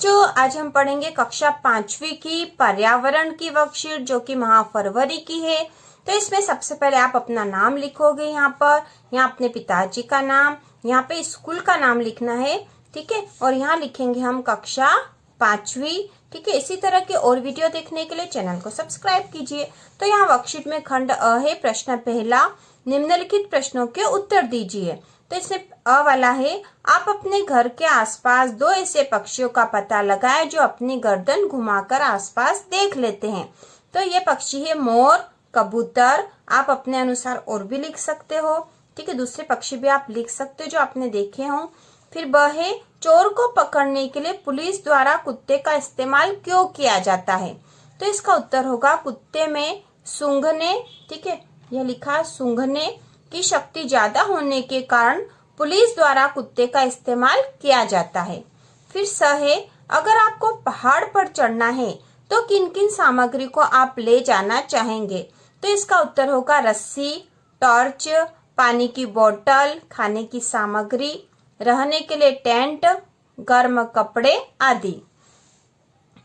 बच्चों, आज हम पढ़ेंगे कक्षा 5वीं की पर्यावरण की वर्कशीट, जो कि माह फरवरी की है। तो इसमें सबसे पहले आप अपना नाम लिखोगे। यहाँ अपने पिताजी का नाम, यहाँ पे स्कूल का नाम लिखना है, ठीक है। और यहाँ लिखेंगे हम कक्षा 5वीं, ठीक है। इसी तरह के और वीडियो देखने के लिए चैनल को सब्सक्राइब कीजिए। तो यहाँ वर्कशीट में खंड अ है। प्रश्न पहला, निम्नलिखित प्रश्नों के उत्तर दीजिए। तो इसमें अ वाला है, आप अपने घर के आसपास दो ऐसे पक्षियों का पता लगाएं जो अपनी गर्दन घुमाकर आसपास देख लेते हैं। तो ये पक्षी है मोर, कबूतर। आप अपने अनुसार और भी लिख सकते हो, ठीक है। दूसरे पक्षी भी आप लिख सकते हो जो आपने देखे हो। फिर ब है, चोर को पकड़ने के लिए पुलिस द्वारा कुत्ते का इस्तेमाल क्यों किया जाता है। तो इसका उत्तर होगा कुत्ते में सूंघने, ठीक है, यह लिखा सूंघने की शक्ति ज्यादा होने के कारण पुलिस द्वारा कुत्ते का इस्तेमाल किया जाता है। फिर स है, अगर आपको पहाड़ पर चढ़ना है तो किन किन सामग्री को आप ले जाना चाहेंगे। तो इसका उत्तर होगा रस्सी, टॉर्च, पानी की बोतल, खाने की सामग्री, रहने के लिए टेंट, गर्म कपड़े आदि।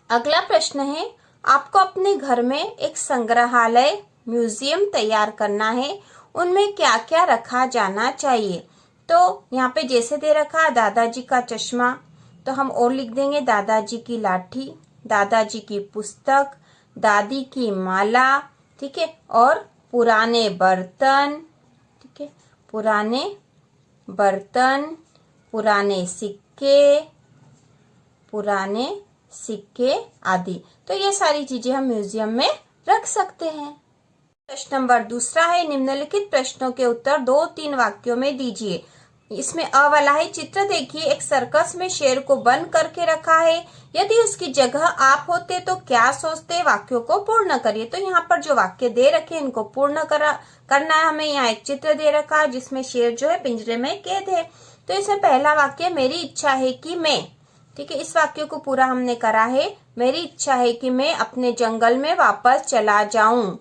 अगला प्रश्न है, आपको अपने घर में एक संग्रहालय म्यूजियम तैयार करना है, उनमें क्या क्या रखा जाना चाहिए। तो यहाँ पे जैसे दे रखा दादाजी का चश्मा, तो हम और लिख देंगे दादाजी की लाठी, दादाजी की पुस्तक, दादी की माला, ठीक है, और पुराने बर्तन, ठीक है, पुराने बर्तन, पुराने सिक्के आदि। तो ये सारी चीजें हम म्यूजियम में रख सकते हैं। प्रश्न नंबर दूसरा है, निम्नलिखित प्रश्नों के उत्तर 2-3 वाक्यों में दीजिए। इसमें अ वाला है, चित्र देखिए, एक सर्कस में शेर को बंद करके रखा है, यदि उसकी जगह आप होते तो क्या सोचते। वाक्यों को पूर्ण करिए। तो यहाँ पर जो वाक्य दे रखे हैं इनको पूर्ण करना है हमें। यहाँ एक चित्र दे रखा है जिसमें शेर जो है पिंजरे में कैद है। तो इसमें पहला वाक्य, मेरी इच्छा है कि मैं, ठीक है, इस वाक्य को पूरा हमने करा है। मेरी इच्छा है कि मैं अपने जंगल में वापस चला जाऊं।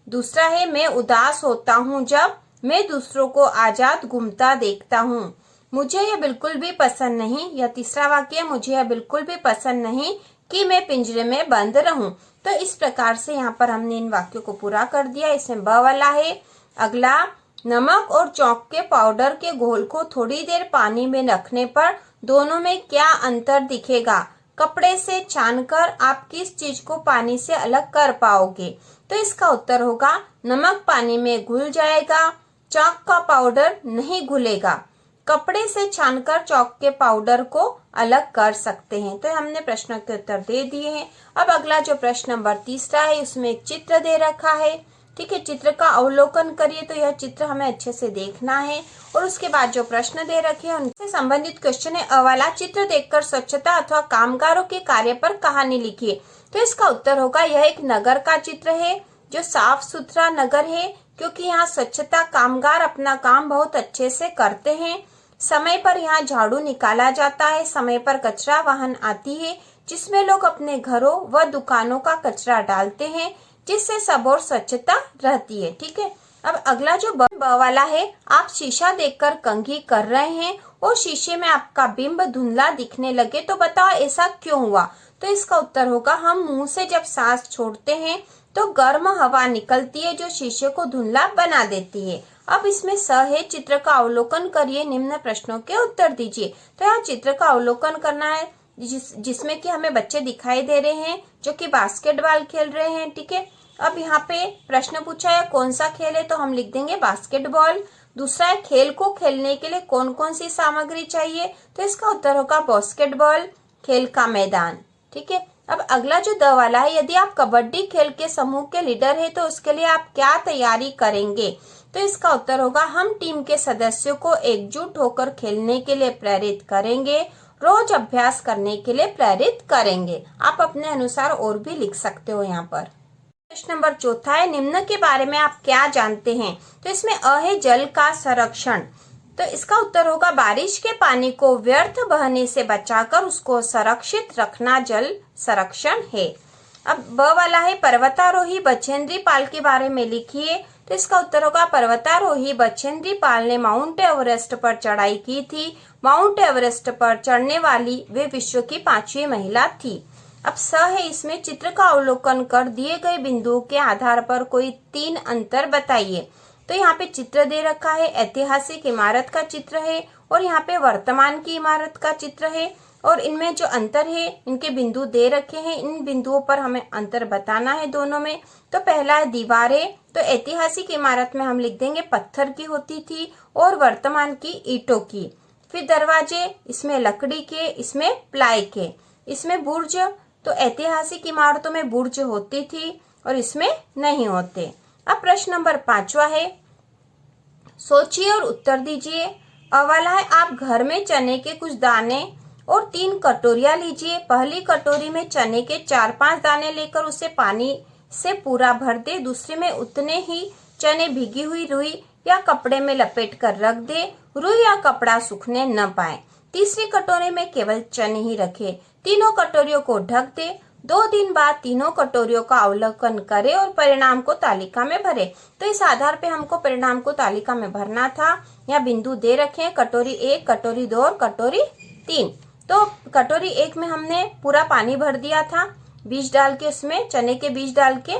दूसरा है, मैं उदास होता हूँ जब मैं दूसरों को आजाद घूमता देखता हूँ। मुझे यह बिल्कुल भी पसंद नहीं। यह तीसरा वाक्य, मुझे यह बिल्कुल भी पसंद नहीं कि मैं पिंजरे में बंद रहूं। तो इस प्रकार से यहाँ पर हमने इन वाक्यों को पूरा कर दिया। इसमें ब वाला है, अगला, नमक और चौक के पाउडर के घोल को थोड़ी देर पानी में रखने पर दोनों में क्या अंतर दिखेगा। कपड़े से छानकर आप किस चीज को पानी से अलग कर पाओगे। तो इसका उत्तर होगा नमक पानी में घुल जाएगा, चौक का पाउडर नहीं घुलेगा। कपड़े से छानकर चौक के पाउडर को अलग कर सकते हैं। तो हमने प्रश्नों के उत्तर दे दिए हैं। अब अगला जो प्रश्न नंबर तीसरा है, उसमें एक चित्र दे रखा है, ठीक है। चित्र का अवलोकन करिए। तो यह चित्र हमें अच्छे से देखना है और उसके बाद जो प्रश्न दे रखे हैं उनसे संबंधित क्वेश्चन है। अ वाला, चित्र देखकर स्वच्छता अथवा कामगारों के कार्य पर कहानी लिखिए। तो इसका उत्तर होगा, यह एक नगर का चित्र है जो साफ सुथरा नगर है, क्योंकि यहाँ स्वच्छता कामगार अपना काम बहुत अच्छे से करते हैं। समय पर यहाँ झाड़ू निकाला जाता है, समय पर कचरा वाहन आती है जिसमें लोग अपने घरों व दुकानों का कचरा डालते हैं, जिससे सब और स्वच्छता रहती है, ठीक है। अब अगला जो ब वाला है, आप शीशा देखकर कंघी कर रहे हैं और शीशे में आपका बिंब धुंधला दिखने लगे, तो बताओ ऐसा क्यों हुआ। तो इसका उत्तर होगा, हम मुंह से जब सांस छोड़ते हैं तो गर्म हवा निकलती है जो शीशे को धुंधला बना देती है। अब इसमें स है, चित्र का अवलोकन करिए, निम्न प्रश्नों के उत्तर दीजिए। तो यहाँ चित्र का अवलोकन करना है जिसमें कि हमें बच्चे दिखाई दे रहे हैं जो कि बास्केटबॉल खेल रहे हैं, ठीक है। अब यहाँ पे प्रश्न पूछा है कौन सा खेल है, तो हम लिख देंगे बास्केटबॉल। दूसरा है, खेल को खेलने के लिए कौन कौन सी सामग्री चाहिए। तो इसका उत्तर होगा बास्केटबॉल, खेल का मैदान, ठीक है। अब अगला जो द वाला है, यदि आप कबड्डी खेल के समूह के लीडर है तो उसके लिए आप क्या तैयारी करेंगे। तो इसका उत्तर होगा, हम टीम के सदस्यों को एकजुट होकर खेलने के लिए प्रेरित करेंगे, रोज अभ्यास करने के लिए प्रेरित करेंगे। आप अपने अनुसार और भी लिख सकते हो यहाँ पर। प्रश्न नंबर चौथा है, निम्न के बारे में आप क्या जानते हैं। तो इसमें अ है, जल का संरक्षण। तो इसका उत्तर होगा, बारिश के पानी को व्यर्थ बहने से बचाकर उसको संरक्षित रखना जल संरक्षण है। अब ब वाला है, पर्वतारोही बछेंद्री पाल के बारे में लिखिए। तो इसका उत्तर होगा पर्वतारोही बछेंद्री पाल ने माउंट एवरेस्ट पर चढ़ाई की थी। माउंट एवरेस्ट पर चढ़ने वाली वे विश्व की 5वीं महिला थी। अब स है, इसमें चित्र का अवलोकन कर दिए गए बिंदुओं के आधार पर कोई 3 अंतर बताइए। तो यहाँ पे चित्र दे रखा है, ऐतिहासिक इमारत का चित्र है और यहाँ पे वर्तमान की इमारत का चित्र है और इनमें जो अंतर है, इनके बिंदु दे रखे हैं, इन बिंदुओं पर हमें अंतर बताना है दोनों में। तो पहला है दीवारें, तो ऐतिहासिक इमारत में हम लिख देंगे पत्थर की होती थी और वर्तमान की ईंटों की। फिर दरवाजे, इसमें लकड़ी के, इसमें प्लाई के। इसमें बुर्ज, तो ऐतिहासिक इमारतों में बुर्ज होती थी और इसमें नहीं होते। अब प्रश्न नंबर 5वां है, सोचिए और उत्तर दीजिए। वाला है, आप घर में चने के कुछ दाने और 3 कटोरियां लीजिए। पहली कटोरी में चने के 4-5 दाने लेकर उसे पानी से पूरा भर दे। दूसरे में उतने ही चने भीगी हुई रुई या कपड़े में लपेट कर रख दे, रुई या कपड़ा सूखने न पाए। तीसरी कटोरी में केवल चने ही रखे। तीनों कटोरियों को ढक दे। 2 दिन बाद तीनों कटोरियों का अवलोकन करे और परिणाम को तालिका में भरे। तो इस आधार पे हमको परिणाम को तालिका में भरना था। या बिंदु दे रखे हैं, कटोरी 1, कटोरी 2 और कटोरी 3। तो कटोरी 1 में हमने पूरा पानी भर दिया था, बीज डाल के, उसमें चने के बीज डाल के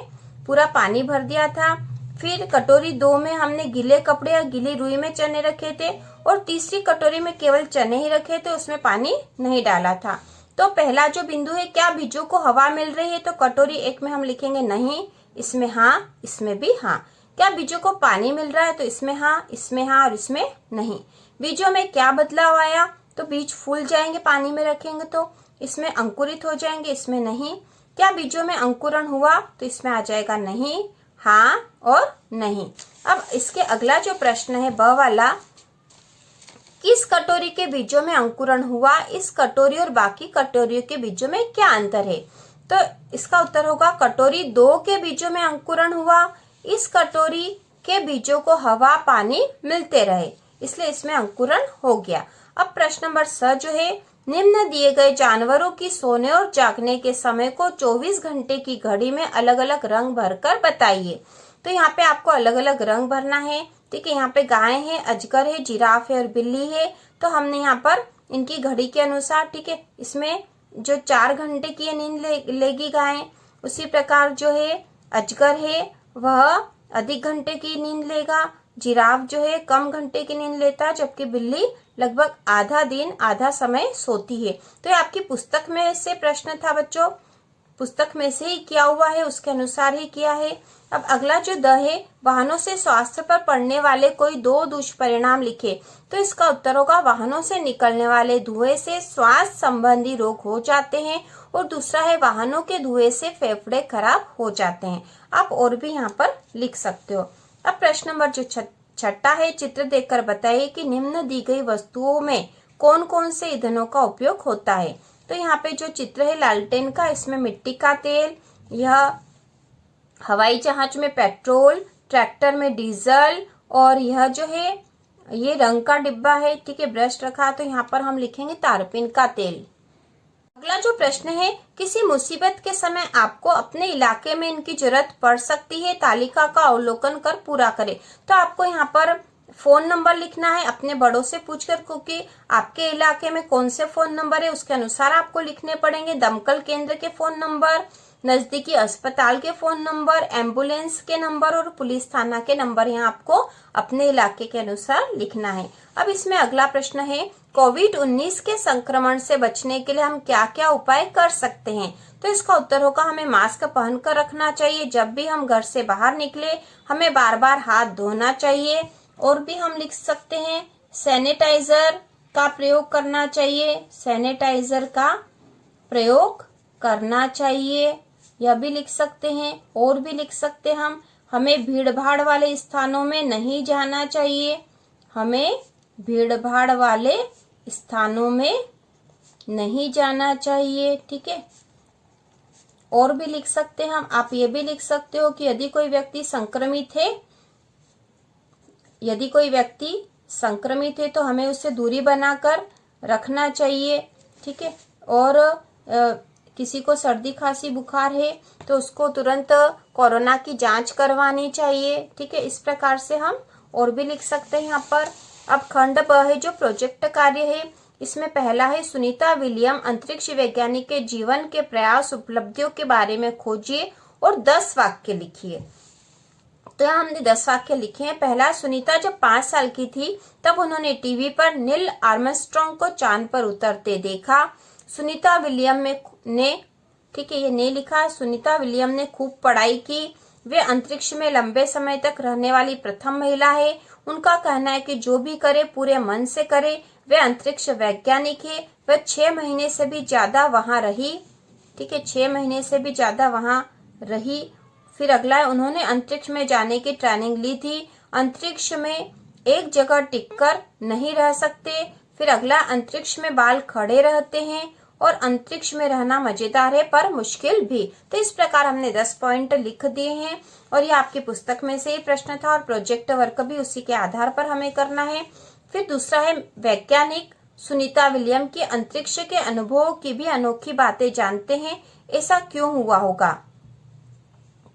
पूरा पानी भर दिया था। फिर कटोरी 2 में हमने गीले कपड़े या गीली रुई में चने रखे थे और तीसरी कटोरी में केवल चने ही रखे थे, उसमें पानी नहीं डाला था। तो पहला जो बिंदु है, क्या बीजों को हवा मिल रही है, तो कटोरी 1 में हम लिखेंगे नहीं, इसमें हाँ, इसमें भी हाँ। क्या बीजों को पानी मिल रहा है, तो इसमें हाँ, इसमें हाँ और इसमें नहीं। बीजों में क्या बदलाव आया, तो बीज फूल जाएंगे पानी में रखेंगे तो, इसमें अंकुरित हो जाएंगे, इसमें नहीं। क्या बीजों में अंकुरण हुआ, तो इसमें आ जाएगा नहीं, हाँ और नहीं। अब इसके अगला जो प्रश्न है, ब वाला, किस कटोरी के बीजों में अंकुरण हुआ, इस कटोरी और बाकी कटोरियों के बीजों में क्या अंतर है। तो इसका उत्तर होगा कटोरी 2 के बीजों में अंकुरण हुआ। इस कटोरी के बीजों को हवा पानी मिलते रहे, इसलिए इसमें अंकुरण हो गया। अब प्रश्न नंबर स जो है, निम्न दिए गए जानवरों की सोने और जागने के समय को 24 घंटे की घड़ी में अलग अलग रंग भरकर बताइए। तो यहाँ पे आपको अलग अलग रंग भरना है, ठीक है। यहाँ पे गाय है, अजगर है, जिराफ है और बिल्ली है। तो हमने यहाँ पर इनकी घड़ी के अनुसार, ठीक है, इसमें जो 4 घंटे की नींद लेगी गाय, उसी प्रकार जो है अजगर है वह अधिक घंटे की नींद लेगा। जिराफ जो है कम घंटे की नींद लेता है, जबकि बिल्ली लगभग आधा दिन आधा समय सोती है। तो ये आपकी पुस्तक में से प्रश्न था बच्चों, पुस्तक में से ही किया हुआ है, उसके अनुसार ही किया है। अब अगला जो द है, वाहनों से स्वास्थ्य पर पड़ने वाले कोई 2 दुष्परिणाम लिखे। तो इसका उत्तर होगा वाहनों से निकलने वाले धुएं से स्वास्थ्य संबंधी रोग हो जाते हैं और दूसरा है वाहनों के धुएं से फेफड़े खराब हो जाते हैं। आप और भी यहाँ पर लिख सकते हो। अब प्रश्न नंबर जो 6 है, चित्र देखकर बताइए कि निम्न दी गई वस्तुओं में कौन कौन से ईंधनों का उपयोग होता है। तो यहाँ पे जो चित्र है लालटेन का, इसमें मिट्टी का तेल, यह हवाई जहाज में पेट्रोल, ट्रैक्टर में डीजल और यह जो है ये रंग का डिब्बा है, ठीक है, ब्रश रखा, तो यहाँ पर हम लिखेंगे तारपीन का तेल। अगला जो प्रश्न है, किसी मुसीबत के समय आपको अपने इलाके में इनकी जरूरत पड़ सकती है, तालिका का अवलोकन कर पूरा करें। तो आपको यहाँ पर फोन नंबर लिखना है अपने बड़ों से पूछकर, क्योंकि आपके इलाके में कौन से फोन नंबर है उसके अनुसार आपको लिखने पड़ेंगे। दमकल केंद्र के फोन नंबर, नजदीकी अस्पताल के फोन नंबर, एम्बुलेंस के नंबर और पुलिस थाना के नंबर यहाँ आपको अपने इलाके के अनुसार लिखना है। अब इसमें अगला प्रश्न है, कोविड-19 के संक्रमण से बचने के लिए हम क्या क्या उपाय कर सकते हैं। तो इसका उत्तर होगा हमें मास्क पहनकर रखना चाहिए, जब भी हम घर से बाहर निकले हमें बार बार हाथ धोना चाहिए। और भी हम लिख सकते हैं सैनिटाइजर का प्रयोग करना चाहिए, सैनिटाइजर का प्रयोग करना चाहिए, यह भी लिख सकते हैं। और भी लिख सकते हैं हमें भीड़ भाड़ वाले स्थानों में नहीं जाना चाहिए, हमें भीड़ भाड़ वाले स्थानों में नहीं जाना चाहिए, ठीक है। और भी लिख सकते हैं आप ये भी लिख सकते हो कि यदि कोई व्यक्ति संक्रमित है, यदि कोई व्यक्ति संक्रमित है तो हमें उससे दूरी बनाकर रखना चाहिए, ठीक है। और किसी को सर्दी खांसी बुखार है तो उसको तुरंत कोरोना की जांच करवानी चाहिए। ठीक है, इस प्रकार से हम और भी लिख सकते हैं यहाँ पर। अब खंड ब है जो प्रोजेक्ट कार्य है, इसमें पहला है सुनीता विलियम अंतरिक्ष वैज्ञानिक के जीवन के प्रयास उपलब्धियों के बारे में खोजिए और 10 वाक्य लिखिए। तो यहाँ हमने 10 वाक्य लिखे हैं। पहला, सुनीता जब 5 साल की थी तब उन्होंने टीवी पर नील आर्मस्ट्रॉन्ग को चांद पर उतरते देखा। सुनीता विलियम ने, ठीक है, ये ने लिखा, सुनीता विलियम ने खूब पढ़ाई की। वे अंतरिक्ष में लंबे समय तक रहने वाली प्रथम महिला है। उनका कहना है कि जो भी करे पूरे मन से करे। वे अंतरिक्ष वैज्ञानिक है। वह 6 महीने से भी ज्यादा वहां रही। ठीक है, 6 महीने से भी ज्यादा वहां रही। फिर अगला है, उन्होंने अंतरिक्ष में जाने की ट्रेनिंग ली थी। अंतरिक्ष में एक जगह टिककर नहीं रह सकते। फिर अगला, अंतरिक्ष में बाल खड़े रहते हैं और अंतरिक्ष में रहना मजेदार है पर मुश्किल भी। तो इस प्रकार हमने 10 पॉइंट लिख दिए हैं और ये आपकी पुस्तक में से ही प्रश्न था और प्रोजेक्ट वर्क भी उसी के आधार पर हमें करना है। फिर दूसरा है, वैज्ञानिक सुनीता विलियम के अंतरिक्ष के अनुभवों की भी अनोखी बातें जानते हैं, ऐसा क्यों हुआ होगा।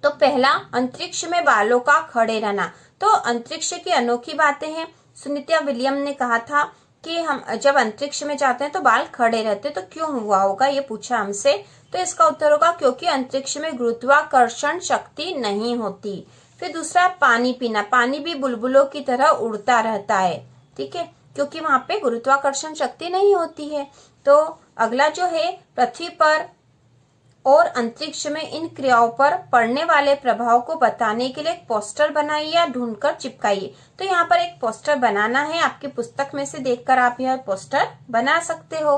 तो पहला, अंतरिक्ष में बालों का खड़े रहना। तो अंतरिक्ष की अनोखी बातें हैं। सुनीता विलियम ने कहा था कि हम जब अंतरिक्ष में जाते हैं तो बाल खड़े रहते, तो क्यों हुआ होगा, ये पूछा हमसे। तो इसका उत्तर होगा क्योंकि अंतरिक्ष में गुरुत्वाकर्षण शक्ति नहीं होती। फिर दूसरा, पानी पीना। पानी भी बुलबुलों की तरह उड़ता रहता है। ठीक है, क्योंकि वहां पे गुरुत्वाकर्षण शक्ति नहीं होती है। तो अगला जो है, पृथ्वी पर और अंतरिक्ष में इन क्रियाओं पर पड़ने वाले प्रभाव को बताने के लिए एक पोस्टर बनाइए या ढूंढकर चिपकाइए। तो यहाँ पर एक पोस्टर बनाना है। आपकी पुस्तक में से देखकर आप यह पोस्टर बना सकते हो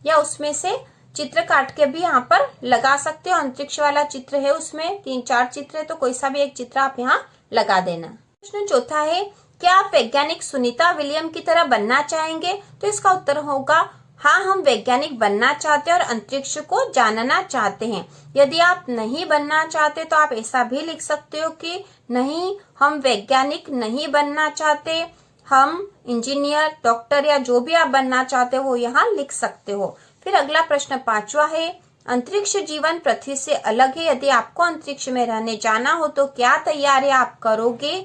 या उसमें से चित्र काट के भी यहाँ पर लगा सकते हो। अंतरिक्ष वाला चित्र है, उसमें 3-4 चित्र है, तो कोई सा भी एक चित्र आप यहाँ लगा देना। प्रश्न चौथा है, क्या आप वैज्ञानिक सुनीता विलियम की तरह बनना चाहेंगे। तो इसका उत्तर होगा हाँ, हम वैज्ञानिक बनना चाहते हैं और अंतरिक्ष को जानना चाहते हैं। यदि आप नहीं बनना चाहते तो आप ऐसा भी लिख सकते हो कि नहीं, हम वैज्ञानिक नहीं बनना चाहते, हम इंजीनियर, डॉक्टर या जो भी आप बनना चाहते हो वो यहाँ लिख सकते हो। फिर अगला प्रश्न 5वां है, अंतरिक्ष जीवन पृथ्वी से अलग है। यदि आपको अंतरिक्ष में रहने जाना हो तो क्या तैयारियां आप करोगे,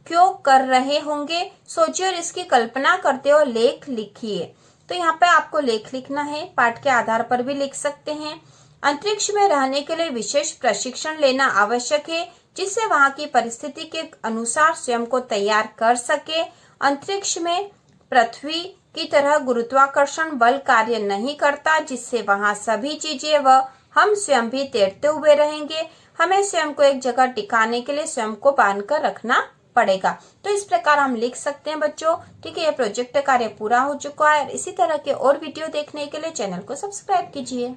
क्यों कर रहे होंगे, सोचिए और इसकी कल्पना करते हो लेख लिखिए। तो यहाँ पे आपको लेख लिखना है, पाठ के आधार पर भी लिख सकते हैं। अंतरिक्ष में रहने के लिए विशेष प्रशिक्षण लेना आवश्यक है जिससे वहां की परिस्थिति के अनुसार स्वयं को तैयार कर सके। अंतरिक्ष में पृथ्वी की तरह गुरुत्वाकर्षण बल कार्य नहीं करता जिससे वहां सभी चीजें व हम स्वयं भी तैरते हुए रहेंगे। हमें स्वयं को एक जगह टिकाने के लिए स्वयं को बांध कर रखना पड़ेगा। तो इस प्रकार हम लिख सकते हैं बच्चों। ठीक है, यह प्रोजेक्ट कार्य पूरा हो चुका है। इसी तरह के और वीडियो देखने के लिए चैनल को सब्सक्राइब कीजिए।